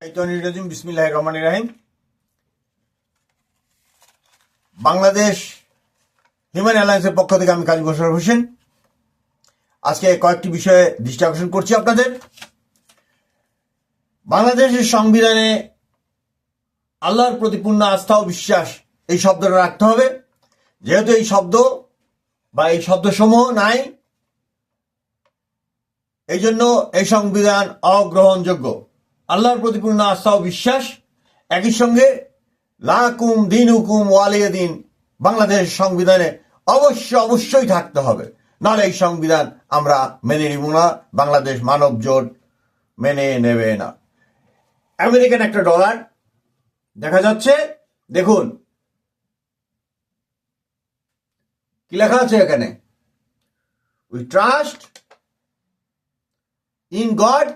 বিসমিল্লাহির রহমানির রহিম। বাংলাদেশ হিউম্যান অ্যালায়েন্সের পক্ষ থেকে আমি কাজী মোশাররফ হোসেন আজকে কয়েকটি বিষয়ে দৃষ্টি আকর্ষণ করছি আপনাদের। বাংলাদেশের সংবিধানে আল্লাহর প্রতি পূর্ণ আস্থা ও বিশ্বাস এই শব্দটা রাখতে হবে। যেহেতু এই শব্দ বা এই শব্দসমূহ নাই, এই জন্য এই সংবিধান অগ্রহণযোগ্য। আল্লাহর প্রতি পূর্ণ আস্থা ও বিশ্বাস, একই সঙ্গে লাকুম দিন হুকুম ওয়ালিয়া দিন বাংলাদেশ সংবিধানে অবশ্যই থাকতে হবে, নাহলে এই সংবিধান আমরা মেনে নিব না, বাংলাদেশ মানব জোট মেনে নেবে না। আমেরিকান একটা ডলার দেখা যাচ্ছে, দেখুন কি লেখা আছে এখানে, we trust in god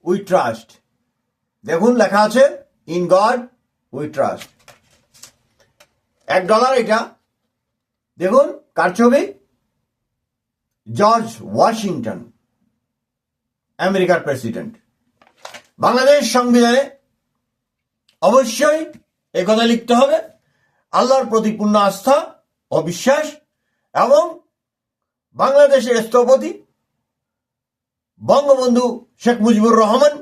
we trust. দেখুন লেখা আছে ইন গড উই ট্রাস্ট। $1 এটা দেখুন, কার ছবি? জর্জ ওয়াশিংটন, আমেরিকার প্রেসিডেন্ট। বাংলাদেশ সংবিধানে অবশ্যই একথা লিখতে হবে, আল্লাহর প্রতি পূর্ণ আস্থা ও বিশ্বাস, এবং বাংলাদেশের স্থপতি বঙ্গবন্ধু শেখ মুজিবুর রহমান,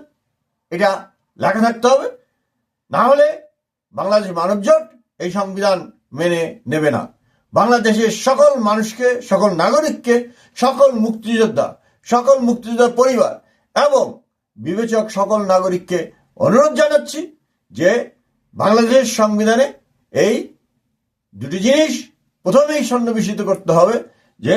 এটা লেখা থাকতে হবে। না হলে বাংলাদেশ মানব জোট এই সংবিধান মেনে নেবে না। বাংলাদেশের সকল মানুষকে, সকল নাগরিককে, সকল মুক্তিযোদ্ধার পরিবার এবং বিবেচক সকল নাগরিককে অনুরোধ জানাচ্ছি যে বাংলাদেশ সংবিধানে এই দুটি জিনিস প্রথমেই সন্নিবেশিত করতে হবে, যে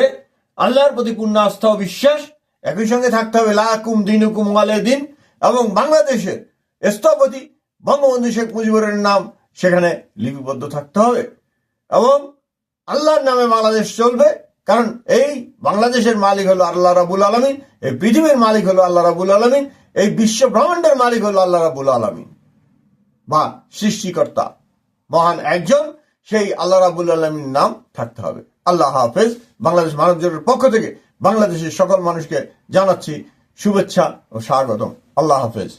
আল্লাহর প্রতি পূর্ণ আস্থা ও বিশ্বাস, একই সঙ্গে থাকতে হবে লাকুম দিন হুকুম ওয়ালিয়া দিন, এবং বাংলাদেশের স্থপতি বঙ্গবন্ধু শেখ মুজিবুরের নাম সেখানে লিপিবদ্ধ থাকতে হবে, এবং আল্লাহর নামে বাংলাদেশ চলবে। কারণ এই বাংলাদেশের মালিক হলো আল্লাহ রাব্বুল আলামিন, এই পৃথিবীর মালিক হলো আল্লাহ রাব্বুল আলামিন, এই বিশ্ব ব্রহ্মাণ্ডের মালিক হলো আল্লাহ রাব্বুল আলামিন বা সৃষ্টিকর্তা মহান একজন, সেই আল্লাহ রাব্বুল আলামিন নাম থাকতে হবে। আল্লাহ হাফেজ। বাংলাদেশ মানব জোটের পক্ষ থেকে বাংলাদেশের সকল মানুষকে জানাচ্ছি শুভেচ্ছা ও স্বাগতম। আল্লাহ হাফেজ।